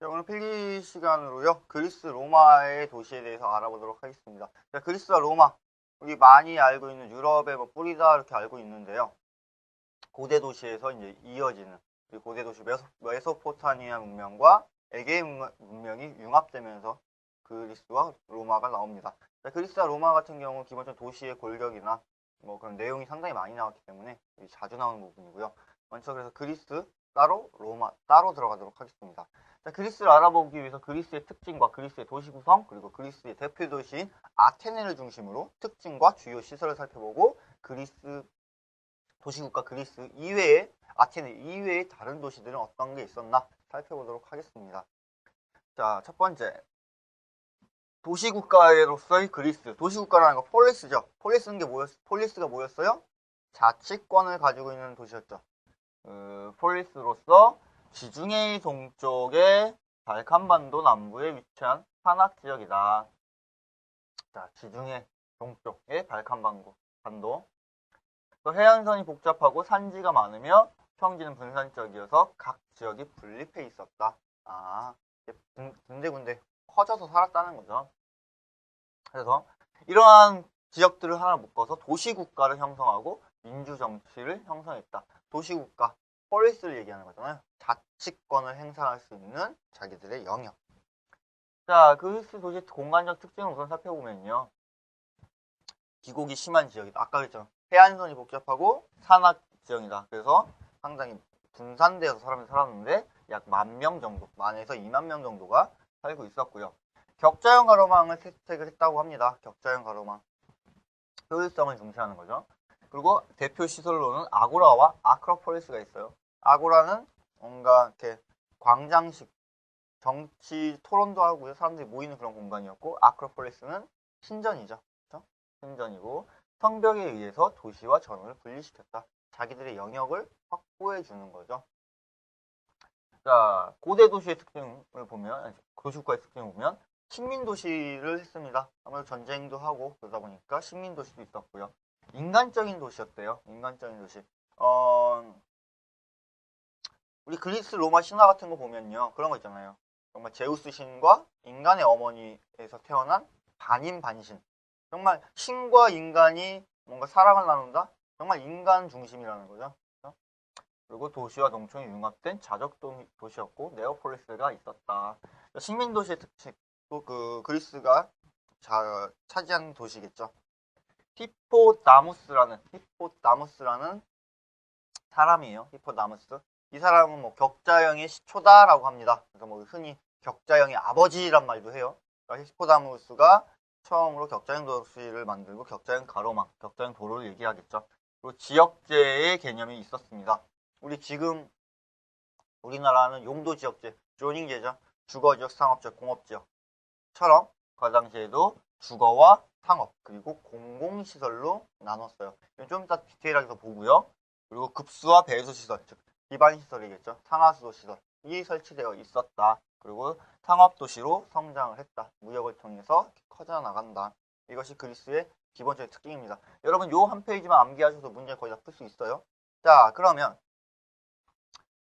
자, 오늘 필기 시간으로요. 그리스 로마의 도시에 대해서 알아보도록 하겠습니다. 자, 그리스와 로마, 우리 많이 알고 있는 유럽의 뭐 뿌리다 이렇게 알고 있는데요. 고대 도시에서 이제 이어지는 이 고대 도시 메소포타미아 문명과 에게 문명이 융합되면서 그리스와 로마가 나옵니다. 자, 그리스와 로마 같은 경우 기본적으로 도시의 골격이나 뭐 그런 내용이 상당히 많이 나왔기 때문에 자주 나오는 부분이고요. 먼저 그래서 그리스 따로 로마 따로 들어가도록 하겠습니다. 자, 그리스를 알아보기 위해서 그리스의 특징과 그리스의 도시 구성 그리고 그리스의 대표 도시인 아테네를 중심으로 특징과 주요 시설을 살펴보고 그리스 도시국가 그리스 이외에 아테네 이외의 다른 도시들은 어떤 게 있었나 살펴보도록 하겠습니다. 자, 첫 번째 도시국가로서의 그리스. 도시국가라는 거 폴리스죠. 폴리스가 뭐였어요? 자치권을 가지고 있는 도시였죠. 폴리스로서 지중해 동쪽의 발칸반도 남부에 위치한 산악지역이다. 자, 지중해 동쪽의 발칸반도. 해안선이 복잡하고 산지가 많으며 평지는 분산적이어서 각 지역이 분립해 있었다. 아, 군데군데 커져서 살았다는 거죠. 그래서 이러한 지역들을 하나 묶어서 도시국가를 형성하고 민주정치를 형성했다. 도시국가, 폴리스를 얘기하는 거잖아요. 자치권을 행사할 수 있는 자기들의 영역. 자, 그리스 도시 공간적 특징을 우선 살펴보면요. 기곡이 심한 지역이다. 아까 그랬죠. 해안선이 복잡하고 산악 지역이다. 그래서 상당히 분산되어서 사람이 살았는데 약 10,000명 정도, 10,000에서 20,000명 정도가 살고 있었고요. 격자형 가로망을 채택을 했다고 합니다. 격자형 가로망. 효율성을 중시하는 거죠. 그리고 대표 시설로는 아고라와 아크로폴리스가 있어요. 아고라는 뭔가 이렇게 광장식 정치 토론도 하고요. 사람들이 모이는 그런 공간이었고 아크로폴리스는 신전이죠. 그렇죠? 신전이고 성벽에 의해서 도시와 전원을 분리시켰다. 자기들의 영역을 확보해 주는 거죠. 자, 고대 도시의 특징을 보면, 도시국가의 특징을 보면 식민도시를 했습니다. 아무래도 전쟁도 하고 그러다 보니까 식민도시도 있었고요. 인간적인 도시였대요. 인간적인 도시. 우리 그리스 로마 신화 같은 거 보면요. 그런 거 있잖아요. 정말 제우스 신과 인간의 어머니에서 태어난 반인 반신. 정말 신과 인간이 뭔가 사랑을 나눈다? 정말 인간 중심이라는 거죠. 그리고 도시와 농촌이 융합된 자적 도시였고 네오폴리스가 있었다. 식민도시의 특징, 그 그리스가 차지한 도시겠죠. 히포다무스라는 사람이에요. 히포다무스. 이 사람은 뭐 격자형의 시초다라고 합니다. 그래서 뭐 흔히 격자형의 아버지란 말도 해요. 그러니까 히포다무스가 처음으로 격자형 도시를 만들고 격자형 가로망, 격자형 도로를 얘기하겠죠. 그리고 지역제의 개념이 있었습니다. 우리 지금 우리나라는 용도 지역제, 조닝제죠. 주거지역, 상업지역, 공업지역처럼 그 당시에도 주거와 상업 그리고 공공시설로 나눴어요. 좀 이따 디테일하게 더 보고요. 그리고 급수와 배수시설, 즉 기반시설이겠죠. 상하수도 시설이 설치되어 있었다. 그리고 상업도시로 성장을 했다. 무역을 통해서 커져 나간다. 이것이 그리스의 기본적인 특징입니다. 여러분 요 한 페이지만 암기하셔도 문제 거의 다 풀 수 있어요. 자, 그러면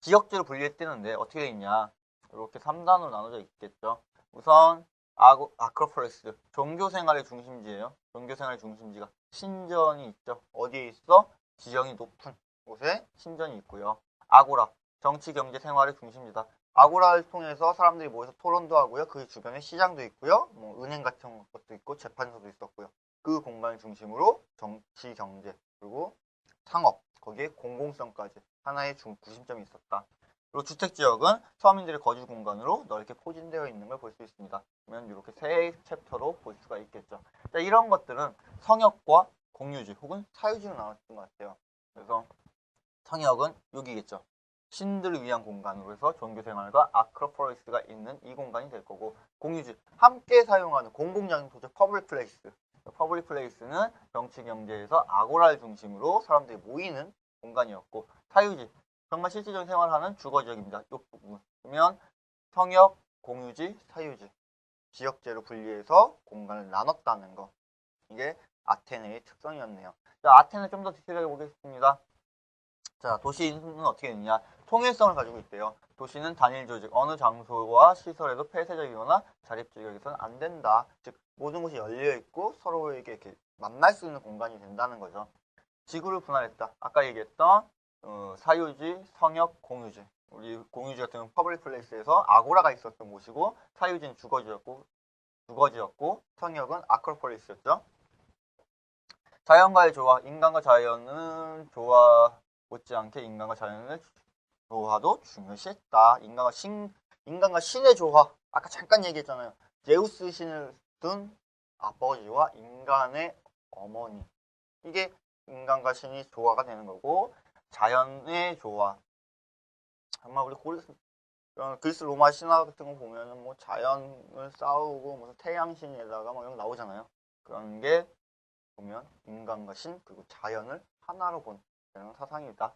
지역제로 분리했대는데 어떻게 돼 있냐. 이렇게 3단으로 나눠져 있겠죠. 우선 아크로폴리스, 종교생활의 중심지예요. 종교생활의 중심지가 신전이 있죠. 어디에 있어? 지형이 높은 곳에 신전이 있고요. 아고라, 정치, 경제, 생활의 중심지다. 아고라를 통해서 사람들이 모여서 토론도 하고요. 그 주변에 시장도 있고요. 뭐 은행 같은 것도 있고 재판소도 있었고요. 그 공간을 중심으로 정치, 경제, 그리고 상업, 거기에 공공성까지 하나의 구심점이 있었다. 그리고 주택지역은 서민들의 거주 공간으로 넓게 포진되어 있는 걸 볼 수 있습니다. 그러면 이렇게 세 챕터로 볼 수가 있겠죠. 자, 이런 것들은 성역과 공유지 혹은 사유지로 나눴던 것 같아요. 그래서 성역은 여기겠죠. 신들을 위한 공간으로 해서 종교생활과 아크로폴리스가 있는 이 공간이 될 거고, 공유지, 함께 사용하는 공공적인 도시 퍼블릭 플레이스. 퍼블릭 플레이스는 정치 경제에서 아고라를 중심으로 사람들이 모이는 공간이었고, 사유지, 정말 실질적인 생활하는 주거지역입니다. 이 부분. 그러면 성역, 공유지, 사유지, 지역제로 분리해서 공간을 나눴다는 거. 이게 아테네의 특성이었네요. 자, 아테네 좀 더 디테일하게 보겠습니다. 자, 도시는 어떻게 되느냐? 통일성을 가지고 있대요. 도시는 단일 조직, 어느 장소와 시설에도 폐쇄적이거나 자립적이어서는 안 된다. 즉, 모든 곳이 열려 있고 서로에게 이렇게 만날 수 있는 공간이 된다는 거죠. 지구를 분할했다. 아까 얘기했던 사유지, 성역, 공유지. 우리 공유지 같은 경우는 퍼블릭 플레이스에서 아고라가 있었던 곳이고, 사유지는 주거지였고 성역은 아크로폴리스였죠. 자연과의 조화, 인간과 자연은 조화 못지않게 인간과 자연의 조화도 중요시했다. 인간과 신의 조화, 아까 잠깐 얘기했잖아요. 제우스 신을 둔 아버지와 인간의 어머니, 이게 인간과 신이 조화가 되는 거고, 자연의 조화, 아마 우리 그리스 로마 신화 같은 거 보면은 뭐 자연을 싸우고 무슨 태양신에다가 뭐 이런 거 나오잖아요. 그런 게 보면 인간과 신 그리고 자연을 하나로 본 그런 사상이다.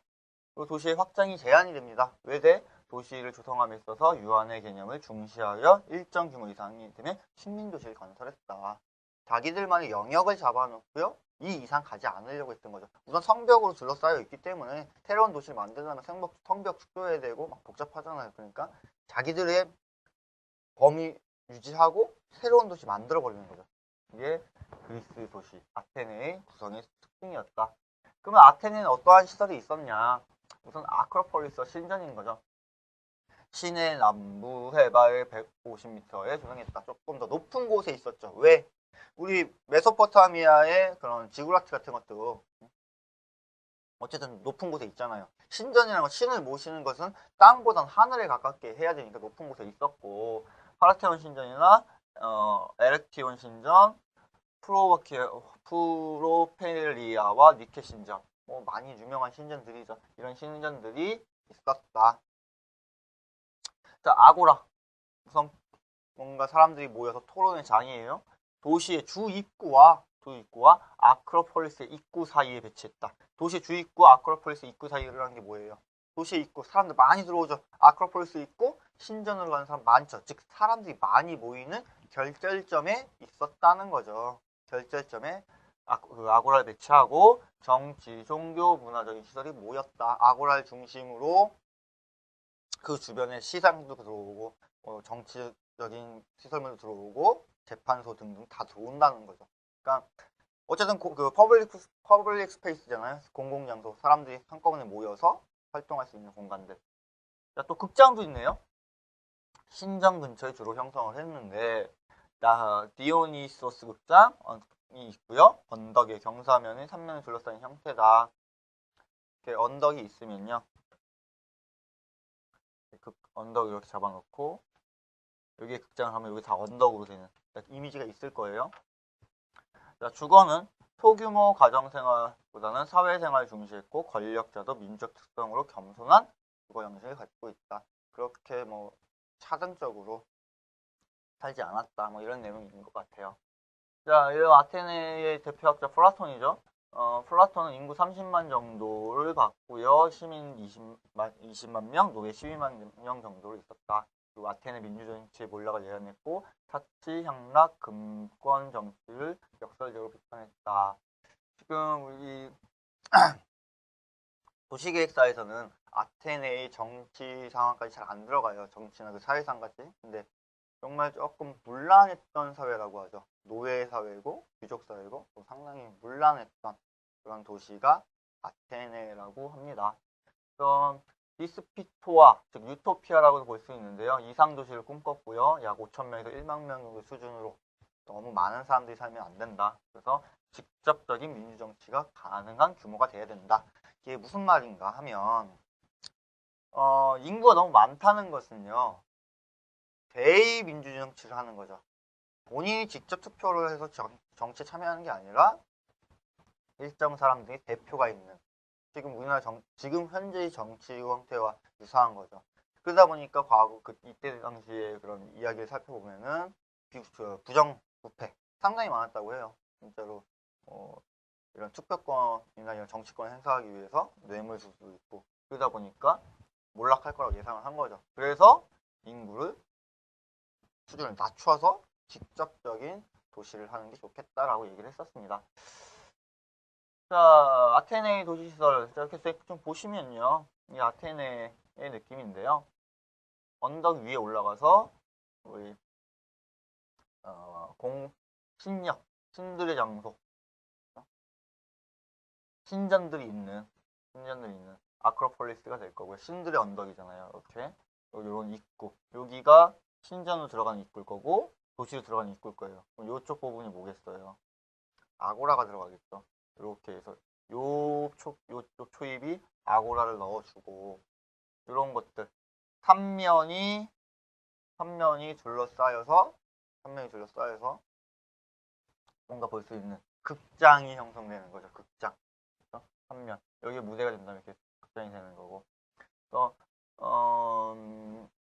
그리고 도시의 확장이 제한이 됩니다. 외대 도시를 조성함에 있어서 유한의 개념을 중시하여 일정 규모 이상이 되면 식민도시를 건설했다. 자기들만의 영역을 잡아놓고요. 이 이상 가지 않으려고 했던 거죠. 우선 성벽으로 둘러싸여 있기 때문에 새로운 도시를 만들려면 성벽 축소해야 되고 막 복잡하잖아요. 그러니까 자기들의 범위 유지하고 새로운 도시 만들어 버리는 거죠. 이게 그리스 도시 아테네의 구성의 특징이었다. 그러면 아테네는 어떠한 시설이 있었냐? 우선 아크로폴리스 신전인 거죠. 시내 남부 해발 150m에 조성했다. 조금 더 높은 곳에 있었죠. 왜? 우리 메소포타미아의 그런 지구라트 같은 것도 어쨌든 높은 곳에 있잖아요. 신전이라는 건 신을 모시는 것은 땅보단 하늘에 가깝게 해야 되니까 높은 곳에 있었고, 파라테온 신전이나 에렉티온 신전, 프로페리아와 니케 신전, 뭐 많이 유명한 신전들이죠. 이런 신전들이 있었다. 자, 아고라. 우선 뭔가 사람들이 모여서 토론의 장이에요. 도시의 주 입구와 아크로폴리스 입구 사이에 배치했다. 도시 주 입구와 아크로폴리스 입구 사이라는 게 뭐예요? 도시 입구, 사람들 많이 들어오죠. 아크로폴리스 입구, 신전으로 가는 사람 많죠. 즉 사람들이 많이 모이는 결절점에 있었다는 거죠. 결절점에 아고라를 배치하고 정치, 종교, 문화적인 시설이 모였다. 아고라를 중심으로 그 주변에 시장도 들어오고 정치적인 시설물도 들어오고 재판소 등등 다 들어온다는 거죠. 그러니까 어쨌든 그 퍼블릭 스페이스잖아요. 공공장소, 사람들이 한꺼번에 모여서 활동할 수 있는 공간들. 자, 또 극장도 있네요. 신전 근처에 주로 형성을 했는데 디오니소스 극장이 있고요. 언덕에 경사면에 삼면을 둘러싸인 형태다. 이렇게 언덕이 있으면요. 그 언덕 이렇게 잡아놓고 여기에 극장을 하면 여기 다 언덕으로 되는 이미지가 있을 거예요. 자, 주거는 소규모 가정생활보다는 사회생활 중시했고 권력자도 민족 특성으로 겸손한 주거 형식을 갖고 있다. 그렇게 뭐 차등적으로 살지 않았다. 뭐 이런 내용인 것 같아요. 자, 이 아테네의 대표학자 플라톤이죠. 플라톤은 인구 30만 정도를 갖고요. 시민 20만 명, 노예 12만 명 정도로 있었다. 그리고 아테네 민주정치의 몰락을 예언했고 사치, 향락, 금권 정치를 역설적으로 비판했다. 지금 우리 도시계획사에서는 아테네의 정치 상황까지 잘 안 들어가요. 정치나 그 사회 상황까지. 근데 정말 조금 문란했던 사회라고 하죠. 노예 사회고 귀족 사회고 상당히 문란했던 그런 도시가 아테네라고 합니다. 그럼 디스피토아, 즉 유토피아라고도 볼 수 있는데요. 이상 도시를 꿈꿨고요. 약 5,000명에서 1만 명 정도 수준으로 너무 많은 사람들이 살면 안 된다. 그래서 직접적인 민주정치가 가능한 규모가 돼야 된다. 이게 무슨 말인가 하면 인구가 너무 많다는 것은요. 대의민주정치를 하는 거죠. 본인이 직접 투표를 해서 정치에 참여하는 게 아니라 일정 사람들이 대표가 있는 지금 우리나라 지금 현재의 정치 형태와 유사한 거죠. 그러다 보니까 과거 이때 당시에 그런 이야기를 살펴보면은 부정부패 상당히 많았다고 해요. 진짜로 이런 투표권이나 이런 정치권을 행사하기 위해서 뇌물수수도 있고 그러다 보니까 몰락할 거라고 예상을 한 거죠. 그래서 인구를 수준을 낮춰서 직접적인 도시를 하는 게 좋겠다라고 얘기를 했었습니다. 자, 아테네의 도시시설. 자, 이렇게 좀 보시면요. 이 아테네의 느낌인데요. 언덕 위에 올라가서, 우리, 신력, 신들의 장소, 신전들이 있는 아크로폴리스가 될 거고요. 신들의 언덕이잖아요. 이렇게. 요런 입구. 여기가 신전으로 들어가는 입구일 거고, 도시로 들어가는 입구일 거예요. 그럼 요쪽 부분이 뭐겠어요? 아고라가 들어가겠죠. 이렇게 해서 요쪽 초입이 아고라를 넣어주고 이런 것들 삼면이 둘러싸여서 뭔가 볼 수 있는 극장이 형성되는 거죠. 극장. 그렇죠? 삼면 여기 무대가 된다면 이렇게 극장이 되는 거고. 그래서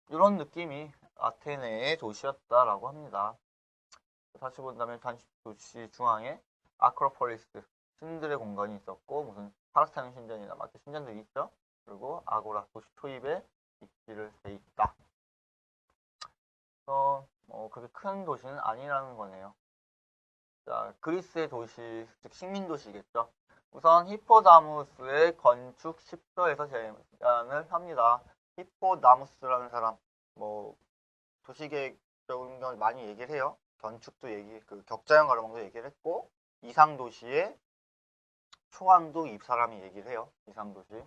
이런 느낌이 아테네의 도시였다라고 합니다. 다시 본다면 도시 중앙에 아크로폴리스 신들의 공간이 있었고 무슨 파르테논 신전이나 마트 신전들이 있죠. 그리고 아고라 도시 초입에 위치를 돼 있다. 그래서 그렇게 큰 도시는 아니라는 거네요. 자, 그리스의 도시, 즉 식민도시겠죠. 우선 히포다무스의 건축 10서에서 제안을 합니다. 히포다무스라는 사람, 도시계획적인 걸 많이 얘기를 해요. 건축도 격자형 가로망도 얘기를 했고, 이상도시의 초항도 이 사람이 얘기를 해요. 이상도시.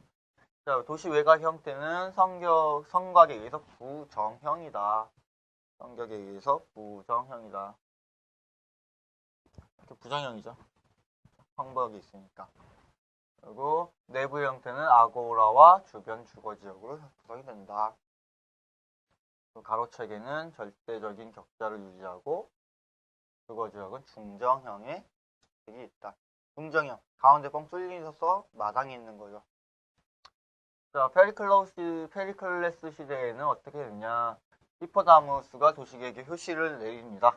자, 도시 외곽 형태는 성곽에 의해서 부정형이다. 성격에 의해서 부정형이다. 이렇게 부정형이죠. 성곽이 있으니까. 그리고 내부 형태는 아고라와 주변 주거지역으로 구성이 된다. 가로체계는 절대적인 격자를 유지하고 주거지역은 중정형의 격이 있다. 중정형, 가운데 뻥 뚫려서 마당이 있는 거죠. 자, 페리클레스 시대에는 어떻게 됐냐. 히포다무스가 도시계획에 효시를 내립니다.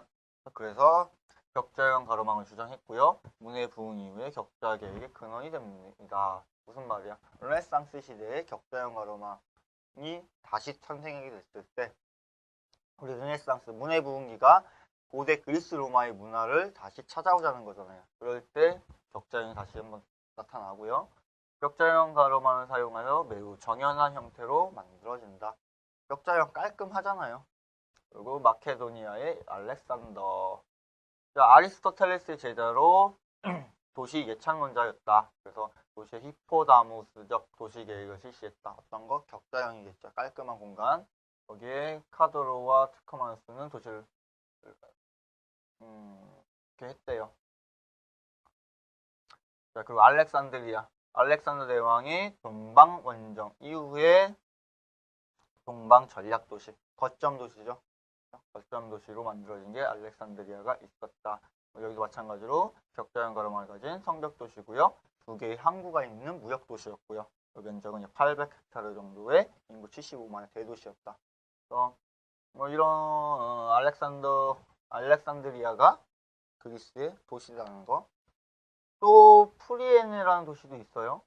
그래서 격자형 가로망을 주장했고요. 문의 부흥 이후에 격자 계획의 근원이 됩니다. 무슨 말이야? 르네상스 시대에 격자형 가로망이 다시 탄생하게 됐을 때 우리 르네상스 문의 부흥기가 고대 그리스 로마의 문화를 다시 찾아오자는 거잖아요. 그럴 때 격자형이 다시 한번 나타나고요. 격자형 가로망을 사용하여 매우 정연한 형태로 만들어진다. 격자형 깔끔하잖아요. 그리고 마케도니아의 알렉산더. 아리스토텔레스의 제자로 도시 예창론자였다. 그래서 도시의 히포다무스적 도시 계획을 실시했다. 어떤 거? 격자형이겠죠. 깔끔한 공간. 거기에 카도로와 트커마누스는 도시를 이렇게 했대요. 자, 그리고 알렉산더 대왕의 동방 원정 이후에 동방 전략도시, 거점 도시죠. 거점 도시로 만들어진 게 알렉산드리아가 있었다. 여기도 마찬가지로 격자형 가로망을 가진 성벽 도시고요. 두 개의 항구가 있는 무역 도시였고요. 면적은 800헥타르 정도의 인구 75만의 대도시였다. 그래서 이런 알렉산드리아가 그리스의 도시라는 거. 또 프리에네라는 도시도 있어요.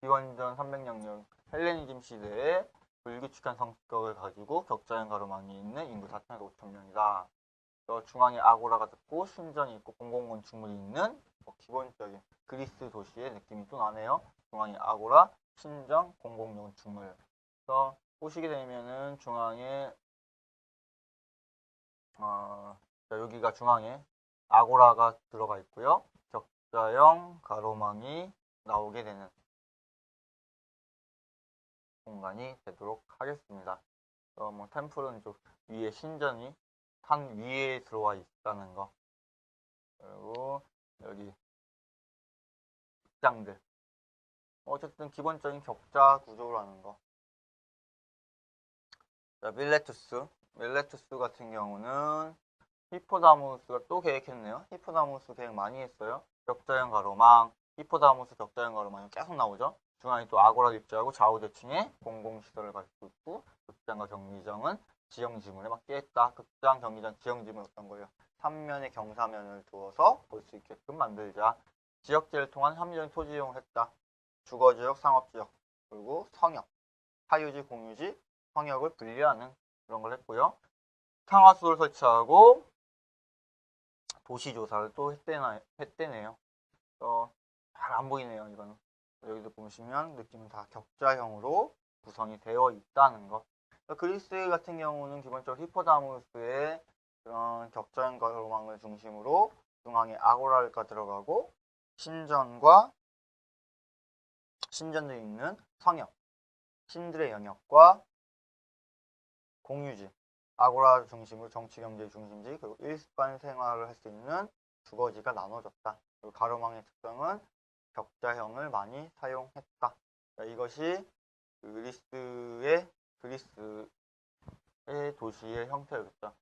비원전 300년경 헬레니즘 시대에 불규칙한 성격을 가지고 격자형 가로망이 있는 인구 4천에서 5천 명이다. 중앙에 아고라가 있고 신전이 있고 공공건축물이 있는 기본적인 그리스 도시의 느낌이 또 나네요. 중앙에 아고라, 신전, 공공건축물. 그래서 보시게 되면은 중앙에 여기가 중앙에 아고라가 들어가 있고요. 격자형 가로망이 나오게 되는 공간이 되도록 하겠습니다. 템플은 좀 위에 신전이 산 위에 들어와 있다는 거. 그리고 여기 극장들. 어쨌든 기본적인 격자 구조라는 거. 자, 밀레투스 같은 경우는 히포다무스가 또 계획했네요. 히포다무스 계획 많이 했어요. 격자형 가로망, 히포다무스 격자형 가로망이 계속 나오죠. 중앙에 또 아고라 입지하고 좌우대칭에 공공시설을 가지고 있고 극장과 경기장은 지형지물에 맞게 했다. 극장, 경기장, 지형지물 어떤 거예요? 3면에 경사면을 두어서 볼 수 있게끔 만들자. 지역제를 통한 합리적인 토지 이용을 했다. 주거지역, 상업지역, 그리고 성역, 하유지, 공유지, 성역을 분리하는 그런 걸 했고요. 상하수도를 설치하고 도시조사를 또 했대네요. 잘 안 보이네요. 이거는 여기도 보시면 느낌은 다 격자형으로 구성이 되어 있다는 거. 그리스 같은 경우는 기본적으로 히포다무스의 그런 격자형 가로망을 중심으로 중앙에 아고라가 들어가고 신전들이 있는 성역, 신들의 영역과 공유지, 아고라 중심으로 정치 경제 중심지, 그리고 일반 생활을 할 수 있는 주거지가 나눠졌다. 그리고 가로망의 특성은 격자형을 많이 사용했다. 이것이 그리스의 도시의 형태였다.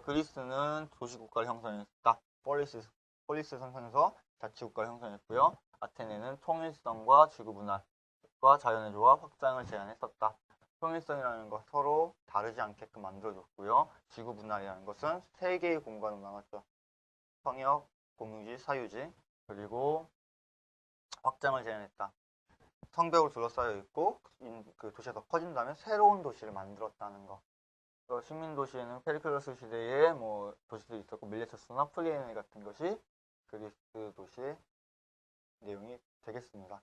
그리스는 도시국가를 형성했다. 폴리스 형성해서 자치국가를 형성했고요. 아테네는 통일성과 지구분할과 자연의 조화, 확장을 제안했었다. 통일성이라는 것 서로 다르지 않게끔 만들어줬고요. 지구분할이라는 것은 세 개의 공간으로 나눴죠. 성역, 공유지, 사유지, 그리고 확장을 제안했다. 성벽으로 둘러싸여 있고 그 도시가 더 커진다면 새로운 도시를 만들었다는 거. 식민 도시에는 페리클로스 시대에 뭐 도시들이 있었고 밀레토스나 플리에네 같은 것이 그리스 도시의 내용이 되겠습니다.